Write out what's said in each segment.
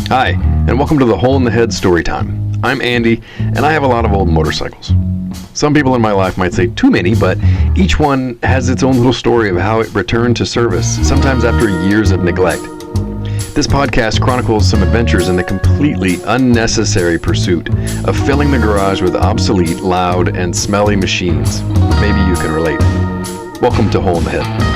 Hi, and welcome to the Hole in the Head Storytime. I'm Andy, and I have a lot of old motorcycles. Some people in my life might say too many, but each one has its own little story of how it returned to service, sometimes after years of neglect. This podcast chronicles some adventures in the completely unnecessary pursuit of filling the garage with obsolete, loud, and smelly machines. Maybe you can relate. Welcome to Hole in the Head.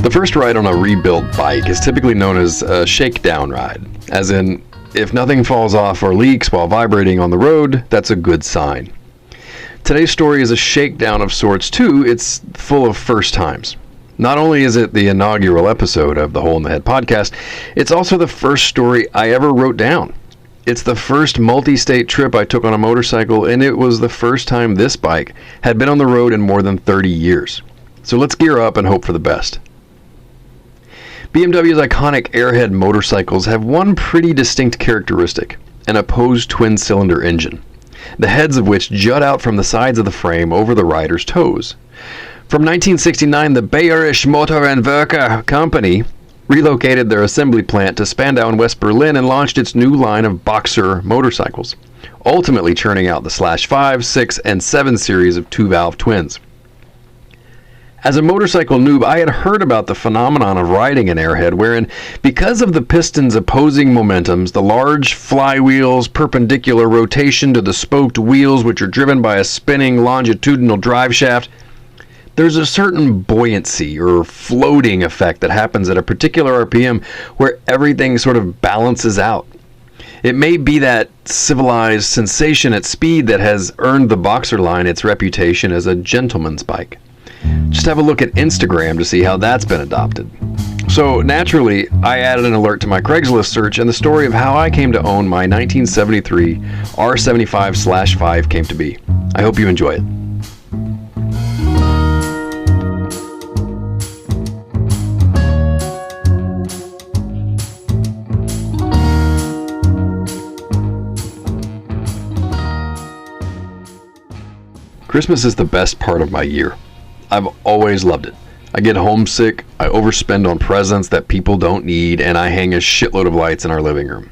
The first ride on a rebuilt bike is typically known as a shakedown ride, as in, if nothing falls off or leaks while vibrating on the road, that's a good sign. Today's story is a shakedown of sorts too. It's full of first times. Not only is it the inaugural episode of the Hole in the Head podcast, it's also the first story I ever wrote down. It's the first multi-state trip I took on a motorcycle, and it was the first time this bike had been on the road in more than 30 years. So let's gear up and hope for the best. BMW's iconic airhead motorcycles have one pretty distinct characteristic: an opposed twin-cylinder engine, the heads of which jut out from the sides of the frame over the rider's toes. From 1969, the Bayerische Motor and Werke Company relocated their assembly plant to Spandau in West Berlin and launched its new line of Boxer motorcycles, ultimately churning out the /5, 6, and 7 series of two-valve twins. As a motorcycle noob, I had heard about the phenomenon of riding an airhead wherein, because of the piston's opposing momentums, the large flywheel's perpendicular rotation to the spoked wheels, which are driven by a spinning longitudinal drive shaft, there's a certain buoyancy or floating effect that happens at a particular RPM where everything sort of balances out. It may be that civilized sensation at speed that has earned the Boxer line its reputation as a gentleman's bike. Just have a look at Instagram to see how that's been adopted. So naturally, I added an alert to my Craigslist search, and the story of how I came to own my 1973 R75/5 came to be. I hope you enjoy it. Christmas is the best part of my year. I've always loved it. I get homesick, I overspend on presents that people don't need, and I hang a shitload of lights in our living room.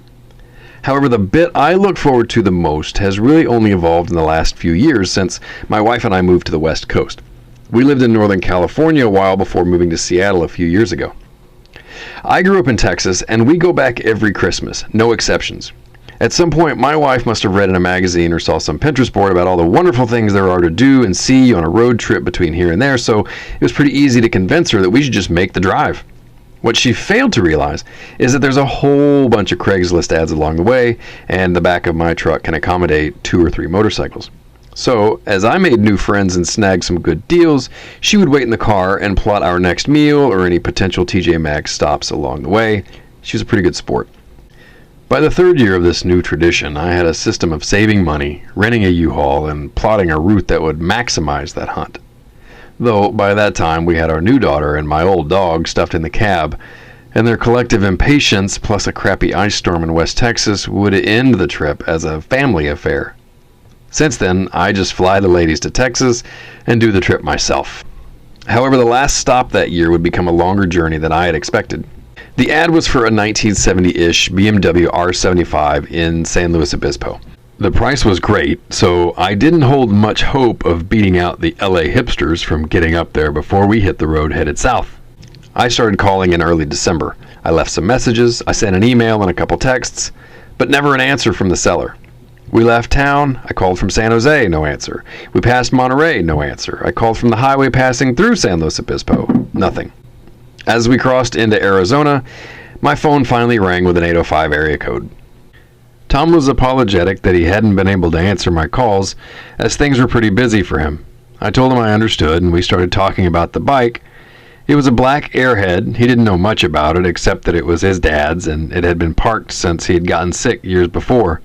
However, the bit I look forward to the most has really only evolved in the last few years since my wife and I moved to the West Coast. We lived in Northern California a while before moving to Seattle a few years ago. I grew up in Texas, and we go back every Christmas, no exceptions. At some point, my wife must have read in a magazine or saw some Pinterest board about all the wonderful things there are to do and see on a road trip between here and there, so it was pretty easy to convince her that we should just make the drive. What she failed to realize is that there's a whole bunch of Craigslist ads along the way, and the back of my truck can accommodate 2 or 3 motorcycles. So, as I made new friends and snagged some good deals, she would wait in the car and plot our next meal or any potential TJ Maxx stops along the way. She was a pretty good sport. By the 3rd year of this new tradition, I had a system of saving money, renting a U-Haul, and plotting a route that would maximize that hunt. Though, by that time, we had our new daughter and my old dog stuffed in the cab, and their collective impatience, plus a crappy ice storm in West Texas, would end the trip as a family affair. Since then, I just fly the ladies to Texas and do the trip myself. However, the last stop that year would become a longer journey than I had expected. The ad was for a 1970-ish BMW R75 in San Luis Obispo. The price was great, so I didn't hold much hope of beating out the LA hipsters from getting up there before we hit the road headed south. I started calling in early December. I left some messages, I sent an email and a couple texts, but never an answer from the seller. We left town, I called from San Jose, no answer. We passed Monterey, no answer. I called from the highway passing through San Luis Obispo, nothing. As we crossed into Arizona, my phone finally rang with an 805 area code. Tom was apologetic that he hadn't been able to answer my calls, as things were pretty busy for him. I told him I understood, and we started talking about the bike. It was a black Airhead. He didn't know much about it, except that it was his dad's, and it had been parked since he had gotten sick years before,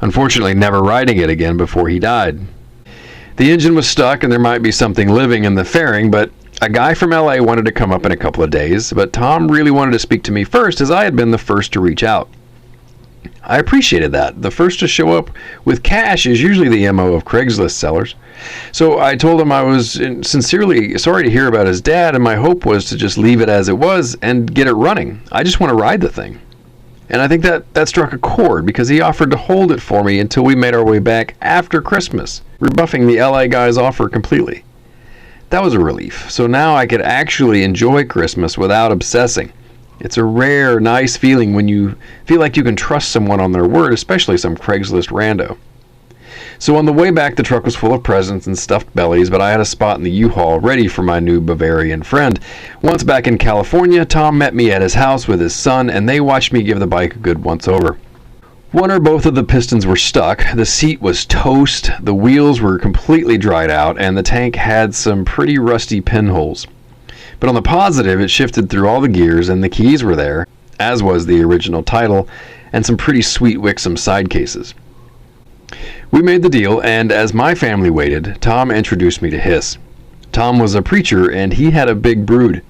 unfortunately never riding it again before he died. The engine was stuck and there might be something living in the fairing, but a guy from LA wanted to come up in a couple of days, but Tom really wanted to speak to me first as I had been the first to reach out. I appreciated that. The first to show up with cash is usually the MO of Craigslist sellers. So I told him I was sincerely sorry to hear about his dad, and my hope was to just leave it as it was and get it running. I just want to ride the thing. And I think that struck a chord because he offered to hold it for me until we made our way back after Christmas, rebuffing the LA guy's offer completely. That was a relief. So now I could actually enjoy Christmas without obsessing. It's a rare, nice feeling when you feel like you can trust someone on their word, especially some Craigslist rando. So on the way back, the truck was full of presents and stuffed bellies, but I had a spot in the U-Haul ready for my new Bavarian friend. Once back in California, Tom met me at his house with his son, and they watched me give the bike a good once-over. One or both of the pistons were stuck, the seat was toast, the wheels were completely dried out, and the tank had some pretty rusty pinholes. But on the positive, it shifted through all the gears, and the keys were there, as was the original title, and some pretty sweet Wixom side cases. We made the deal, and as my family waited, Tom introduced me to his. Tom was a preacher, and he had a big brood.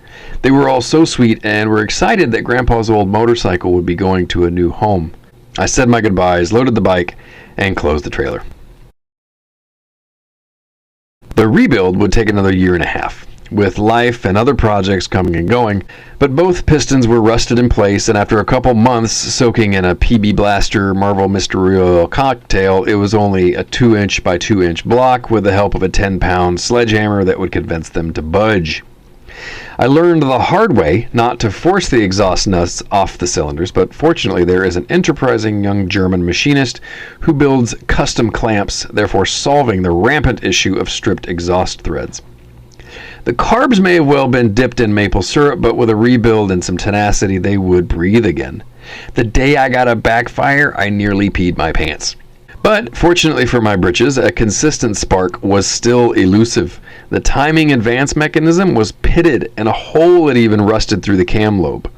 They were all so sweet and were excited that Grandpa's old motorcycle would be going to a new home. I said my goodbyes, loaded the bike, and closed the trailer. The rebuild would take another year and a half, with life and other projects coming and going, but both pistons were rusted in place, and after a couple months soaking in a PB Blaster Marvel Mystery Oil cocktail, it was only a 2-inch by 2-inch block with the help of a 10-pound sledgehammer that would convince them to budge. I learned the hard way not to force the exhaust nuts off the cylinders, but fortunately there is an enterprising young German machinist who builds custom clamps, therefore solving the rampant issue of stripped exhaust threads. The carbs may have well been dipped in maple syrup, but with a rebuild and some tenacity, they would breathe again. The day I got a backfire, I nearly peed my pants. But fortunately for my britches, a consistent spark was still elusive. The timing advance mechanism was pitted, and a hole had even rusted through the cam lobe,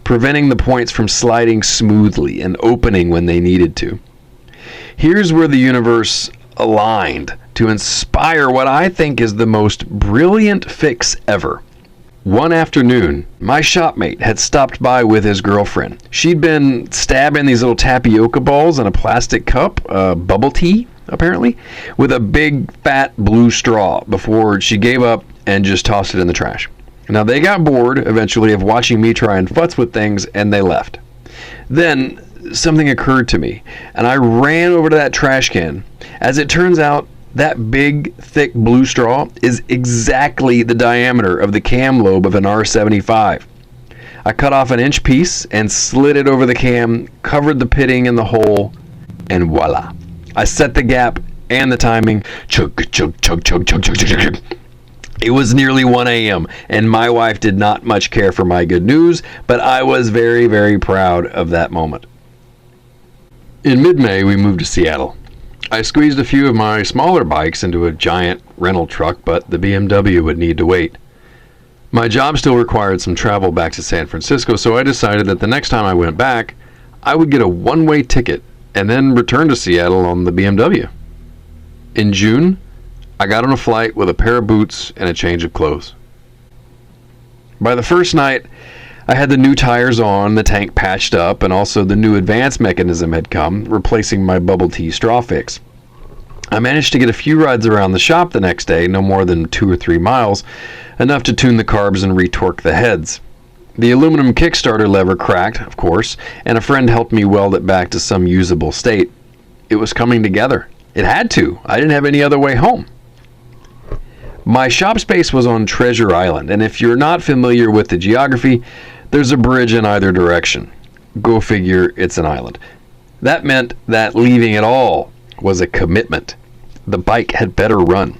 preventing the points from sliding smoothly and opening when they needed to. Here's where the universe aligned to inspire what I think is the most brilliant fix ever. One afternoon, my shopmate had stopped by with his girlfriend. She'd been stabbing these little tapioca balls in a plastic cup, bubble tea, apparently, with a big fat blue straw before she gave up and just tossed it in the trash. Now they got bored eventually of watching me try and futz with things, and they left. Then something occurred to me, and I ran over to that trash can. As it turns out, that big, thick blue straw is exactly the diameter of the cam lobe of an R75. I cut off an inch piece and slid it over the cam, covered the pitting in the hole, and voila. I set the gap and the timing. Chug, chug, chug, chug, chug, chug, chug, chug. It was nearly 1 a.m., and my wife did not much care for my good news, but I was very, very proud of that moment. In mid-May, we moved to Seattle. I squeezed a few of my smaller bikes into a giant rental truck, but the BMW would need to wait. My job still required some travel back to San Francisco, so I decided that the next time I went back, I would get a one-way ticket and then return to Seattle on the BMW. In June, I got on a flight with a pair of boots and a change of clothes. By the first night, I had the new tires on, the tank patched up, and also the new advance mechanism had come, replacing my bubble tea straw fix. I managed to get a few rides around the shop the next day, no more than 2 or 3 miles, enough to tune the carbs and retorque the heads. The aluminum Kickstarter lever cracked, of course, and a friend helped me weld it back to some usable state. It was coming together. It had to. I didn't have any other way home. My shop space was on Treasure Island, and if you're not familiar with the geography, there's a bridge in either direction. Go figure, it's an island. That meant that leaving it all was a commitment. The bike had better run.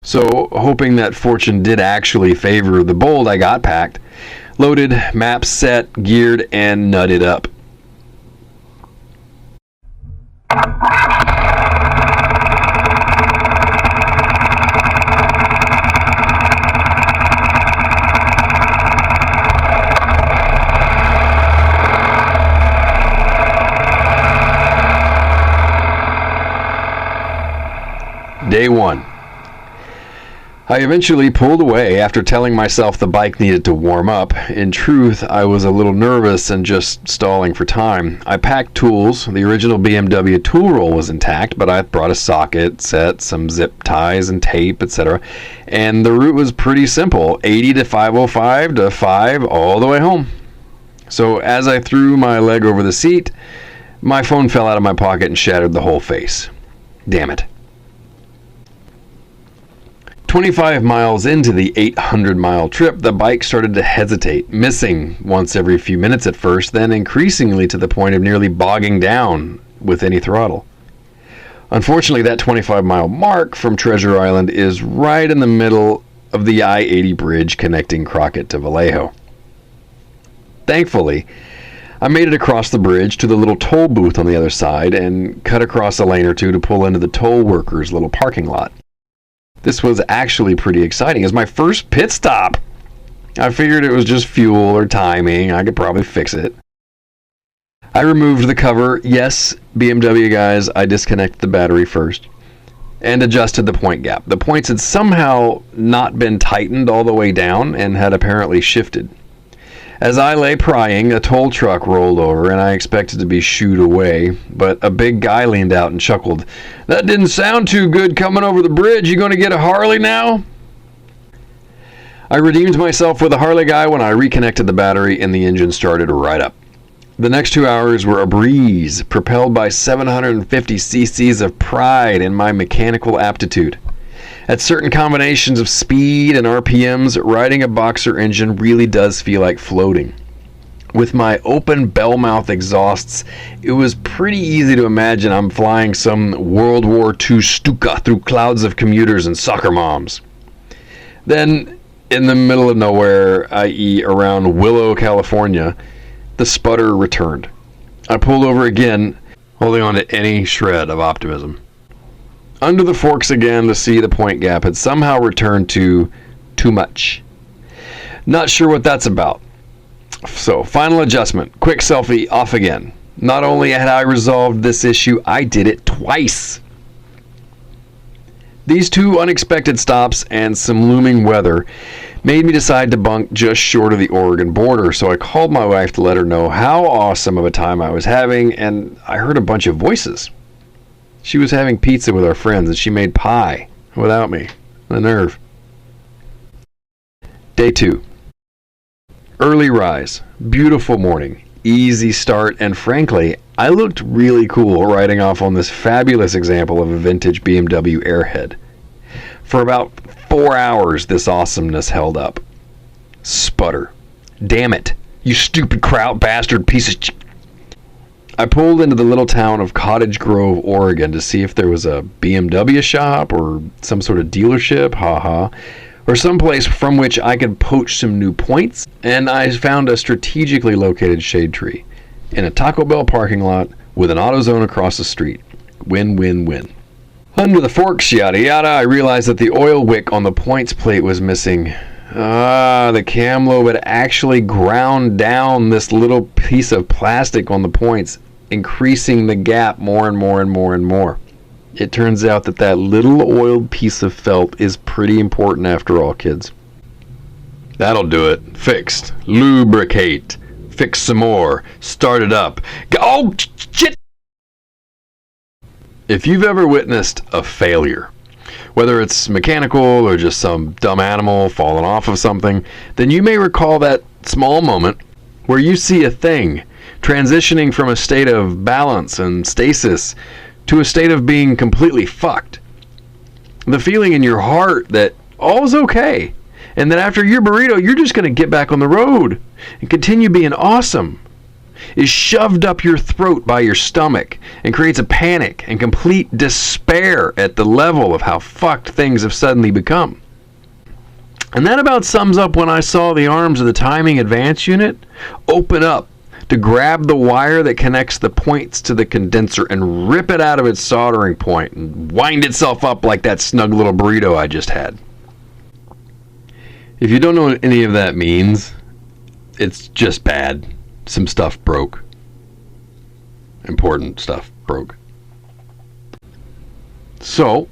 So, hoping that fortune did actually favor the bold, I got packed, loaded, maps set, geared, and nutted up. Day 1. I eventually pulled away after telling myself the bike needed to warm up. In truth, I was a little nervous and just stalling for time. I packed tools. The original BMW tool roll was intact, but I brought a socket, set, some zip ties and tape, etc. And the route was pretty simple, 80 to 505 to 5 all the way home. So as I threw my leg over the seat, my phone fell out of my pocket and shattered the whole face. Damn it. 25 miles into the 800-mile trip, the bike started to hesitate, missing once every few minutes at first, then increasingly to the point of nearly bogging down with any throttle. Unfortunately, that 25-mile mark from Treasure Island is right in the middle of the I-80 bridge connecting Crockett to Vallejo. Thankfully, I made it across the bridge to the little toll booth on the other side and cut across a lane or two to pull into the toll workers' little parking lot. This was actually pretty exciting. It was my first pit stop. I figured it was just fuel or timing. I could probably fix it. I removed the cover. Yes, BMW guys, I disconnected the battery first and adjusted the point gap. The points had somehow not been tightened all the way down and had apparently shifted. As I lay prying, a toll truck rolled over and I expected to be shooed away, but a big guy leaned out and chuckled. "That didn't sound too good coming over the bridge. You gonna get a Harley now?" I redeemed myself with a Harley guy when I reconnected the battery and the engine started right up. The next 2 hours were a breeze, propelled by 750 cc's of pride in my mechanical aptitude. At certain combinations of speed and RPMs, riding a boxer engine really does feel like floating. With my open bell mouth exhausts, it was pretty easy to imagine I'm flying some World War II Stuka through clouds of commuters and soccer moms. Then, in the middle of nowhere, i.e. around Willow, California, the sputter returned. I pulled over again, holding on to any shred of optimism. Under the forks again to see the point gap had somehow returned to too much. Not sure what that's about. So, final adjustment. Quick selfie, off again. Not only had I resolved this issue, I did it twice. These two unexpected stops and some looming weather made me decide to bunk just short of the Oregon border, so I called my wife to let her know how awesome of a time I was having, and I heard a bunch of voices. She was having pizza with our friends, and she made pie without me. The nerve. Day 2. Early rise. Beautiful morning. Easy start, and frankly, I looked really cool riding off on this fabulous example of a vintage BMW Airhead. For about 4 hours, this awesomeness held up. Sputter. Damn it. You stupid kraut bastard piece of I pulled into the little town of Cottage Grove, Oregon to see if there was a BMW shop or some sort of dealership, or someplace from which I could poach some new points, and I found a strategically located shade tree in a Taco Bell parking lot with an AutoZone across the street. Win, win, win. Under the forks, yada yada, I realized that the oil wick on the points plate was missing. The Dehmlow had actually ground down this little piece of plastic on the points, increasing the gap more and more and more and more. It turns out that that little oiled piece of felt is pretty important after all, kids. That'll do it. Fixed. Lubricate. Fix some more. Start it up. Oh, shit! If you've ever witnessed a failure, whether it's mechanical or just some dumb animal falling off of something, then you may recall that small moment where you see a thing transitioning from a state of balance and stasis to a state of being completely fucked. The feeling in your heart that all's okay, and that after your burrito, you're just going to get back on the road and continue being awesome, is shoved up your throat by your stomach and creates a panic and complete despair at the level of how fucked things have suddenly become. And that about sums up when I saw the arms of the timing advance unit open up to grab the wire that connects the points to the condenser and rip it out of its soldering point and wind itself up like that snug little burrito I just had. If you don't know what any of that means, it's just bad. Some stuff broke. Important stuff broke. So,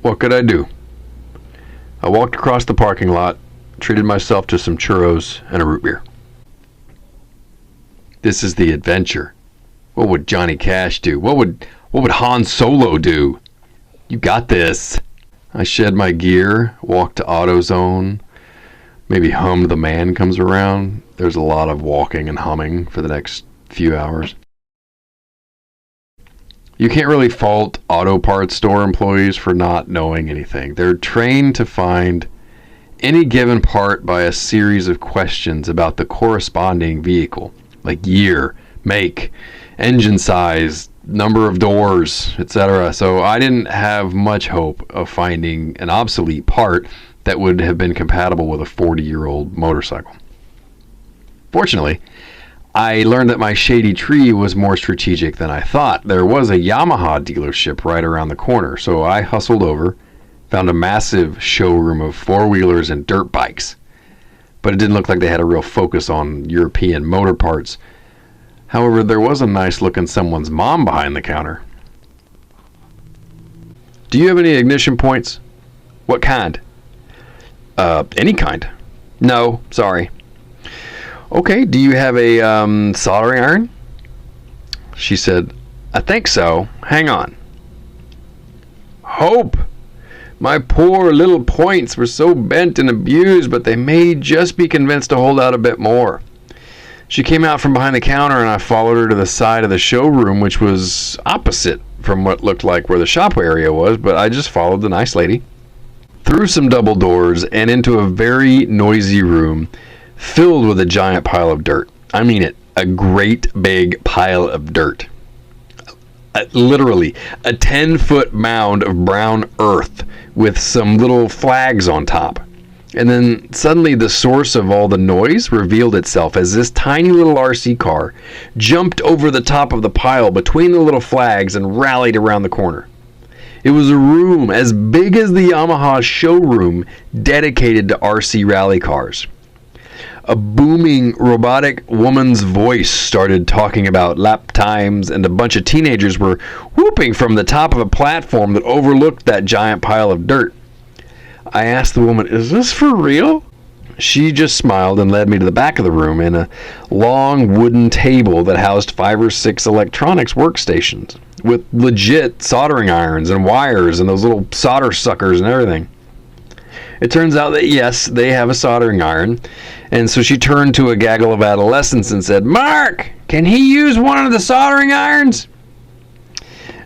What could I do? I walked across the parking lot, treated myself to some churros and a root beer. This is the adventure. What would Johnny Cash do? What would Han Solo do? You got this. I shed my gear, walked to AutoZone, maybe hummed The Man Comes Around. There's a lot of walking and humming for the next few hours. You can't really fault auto parts store employees for not knowing anything. They're trained to find any given part by a series of questions about the corresponding vehicle, like year, make, engine size, number of doors, etc. So I didn't have much hope of finding an obsolete part that would have been compatible with a 40-year-old motorcycle. Fortunately, I learned that my shady tree was more strategic than I thought. There was a Yamaha dealership right around the corner, so I hustled over, found a massive showroom of four-wheelers and dirt bikes. But it didn't look like they had a real focus on European motor parts. However, there was a nice-looking someone's mom behind the counter. Do you have any ignition points? What kind? Any kind. No, sorry. Okay, do you have a soldering iron? She said, I think so. Hang on. Hope! My poor little points were so bent and abused, but they may just be convinced to hold out a bit more. She came out from behind the counter and I followed her to the side of the showroom, which was opposite from what looked like where the shop area was, but I just followed the nice lady through some double doors and into a very noisy room filled with a giant pile of dirt. I mean it, a great big pile of dirt. Literally a 10-foot mound of brown earth with some little flags on top. And then suddenly the source of all the noise revealed itself as this tiny little RC car jumped over the top of the pile between the little flags and rallied around the corner. It was a room as big as the Yamaha showroom dedicated to RC rally cars. A booming robotic woman's voice started talking about lap times, and a bunch of teenagers were whooping from the top of a platform that overlooked that giant pile of dirt. I asked the woman, is this for real? She just smiled and led me to the back of the room and a long wooden table that housed 5 or 6 electronics workstations with legit soldering irons and wires and those little solder suckers and everything. It turns out that yes, they have a soldering iron, and so she turned to a gaggle of adolescents and said, Mark, can he use one of the soldering irons?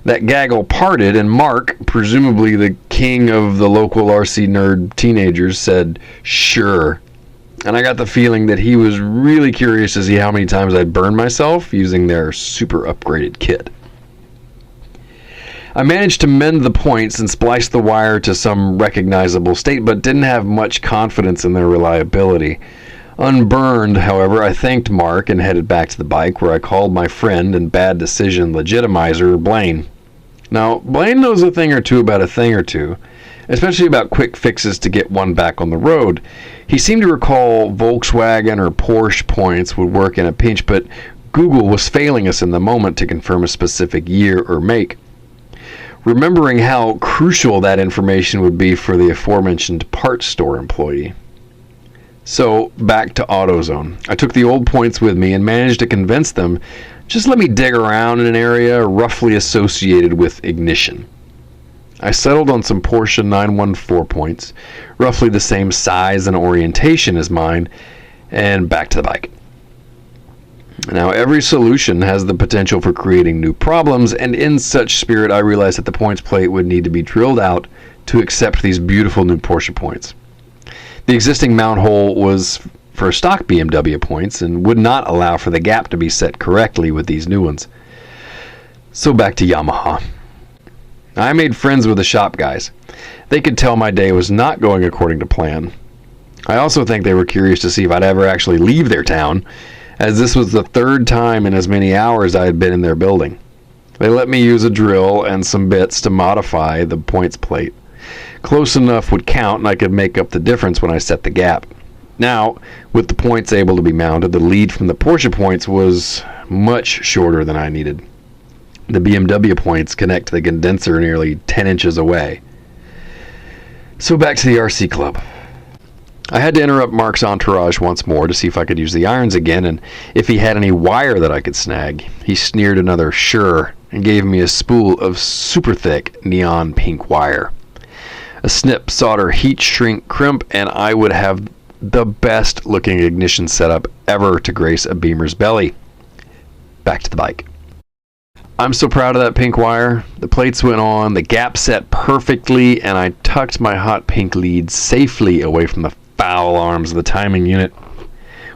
That gaggle parted, and Mark, presumably the king of the local RC nerd teenagers, said, sure. And I got the feeling that he was really curious to see how many times I'd burned myself using their super upgraded kit. I managed to mend the points and splice the wire to some recognizable state, but didn't have much confidence in their reliability. Unburned, however, I thanked Mark and headed back to the bike, where I called my friend and bad decision legitimizer, Blaine. Now, Blaine knows a thing or two about a thing or two, especially about quick fixes to get one back on the road. He seemed to recall Volkswagen or Porsche points would work in a pinch, but Google was failing us in the moment to confirm a specific year or make. Remembering how crucial that information would be for the aforementioned parts store employee. So, back to AutoZone. I took the old points with me and managed to convince them just let me dig around in an area roughly associated with ignition. I settled on some Porsche 914 points, roughly the same size and orientation as mine, and back to the bike. Now, every solution has the potential for creating new problems, and in such spirit, I realized that the points plate would need to be drilled out to accept these beautiful new Porsche points. The existing mount hole was for stock BMW points and would not allow for the gap to be set correctly with these new ones. So back to Yamaha. I made friends with the shop guys. They could tell my day was not going according to plan. I also think they were curious to see if I'd ever actually leave their town, as this was the 3rd time in as many hours I had been in their building. They let me use a drill and some bits to modify the points plate. Close enough would count, and I could make up the difference when I set the gap. Now, with the points able to be mounted, the lead from the Porsche points was much shorter than I needed. The BMW points connect to the condenser nearly 10 inches away. So back to the RC Club. I had to interrupt Mark's entourage once more to see if I could use the irons again and if he had any wire that I could snag. He sneered another "sure" and gave me a spool of super thick neon pink wire. A snip, solder, heat shrink, crimp, and I would have the best looking ignition setup ever to grace a Beamer's belly. Back to the bike. I'm so proud of that pink wire. The plates went on, the gap set perfectly, and I tucked my hot pink lead safely away from the foul arms of the timing unit.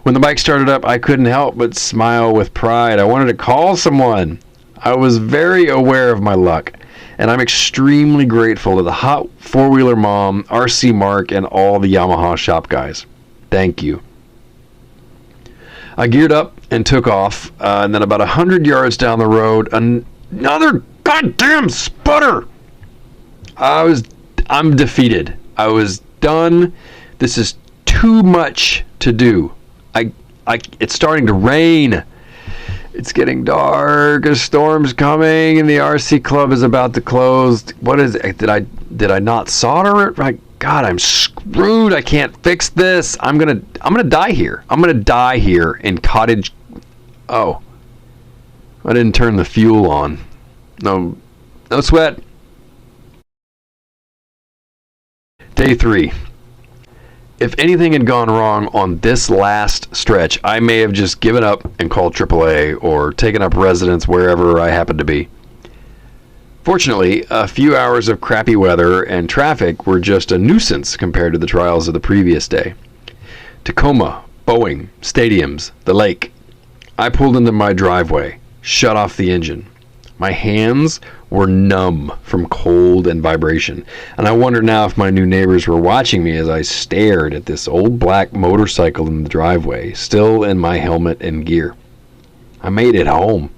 When the bike started up, I couldn't help but smile with pride. I wanted to call someone. I was very aware of my luck, and I'm extremely grateful to the hot four-wheeler mom, RC Mark, and all the Yamaha shop guys. Thank you. I geared up and took off, and then about 100 yards down the road, another goddamn sputter. I'm defeated. I was done. This is too much to do. It's starting to rain. It's getting dark. A storm's coming, and the RC Club is about to close. What is it? Did I not solder it? God, I'm screwed. I can't fix this. I'm gonna die here. I'm gonna die here in cottage. Oh, I didn't turn the fuel on. No sweat. Day 3. If anything had gone wrong on this last stretch, I may have just given up and called AAA or taken up residence wherever I happened to be. Fortunately, a few hours of crappy weather and traffic were just a nuisance compared to the trials of the previous day. Tacoma, Boeing, stadiums, the lake. I pulled into my driveway, shut off the engine. My hands were numb from cold and vibration, and I wonder now if my new neighbors were watching me as I stared at this old black motorcycle in the driveway, still in my helmet and gear. I made it home.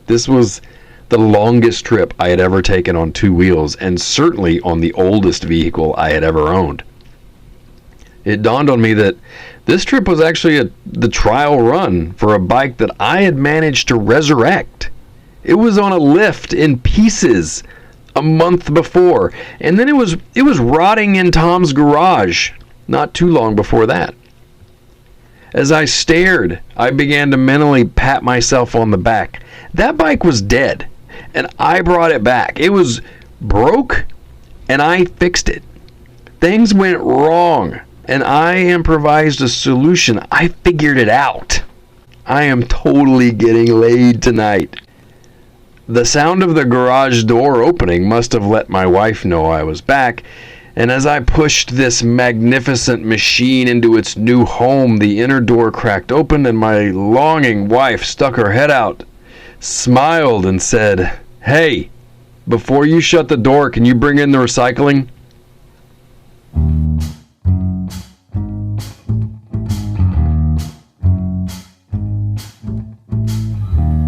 This was the longest trip I had ever taken on two wheels, and certainly on the oldest vehicle I had ever owned. It dawned on me that this trip was actually the trial run for a bike that I had managed to resurrect. It was on a lift in pieces a month before, and then it was rotting in Tom's garage not too long before that. As I stared, I began to mentally pat myself on the back. That bike was dead, and I brought it back. It was broke, and I fixed it. Things went wrong, and I improvised a solution. I figured it out. I am totally getting laid tonight. The sound of the garage door opening must have let my wife know I was back, and as I pushed this magnificent machine into its new home, the inner door cracked open and my longing wife stuck her head out, smiled, and said, "Hey, before you shut the door, can you bring in the recycling?"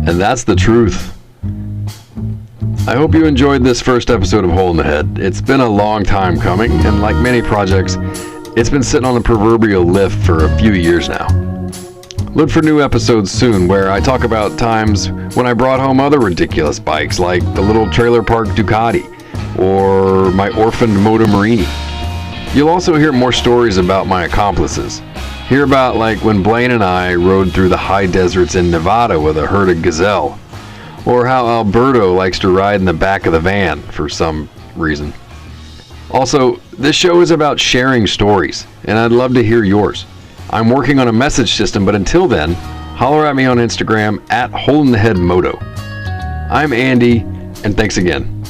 And that's the truth. I hope you enjoyed this first episode of Hole in the Head. It's been a long time coming, and like many projects, it's been sitting on the proverbial lift for a few years now. Look for new episodes soon where I talk about times when I brought home other ridiculous bikes like the little trailer park Ducati or my orphaned Moto Morini. You'll also hear more stories about my accomplices. Hear about like when Blaine and I rode through the high deserts in Nevada with a herd of gazelle, or how Alberto likes to ride in the back of the van for some reason. Also, this show is about sharing stories, and I'd love to hear yours. I'm working on a message system, but until then, holler at me on Instagram at HoleInTheHeadMoto. I'm Andy, and thanks again.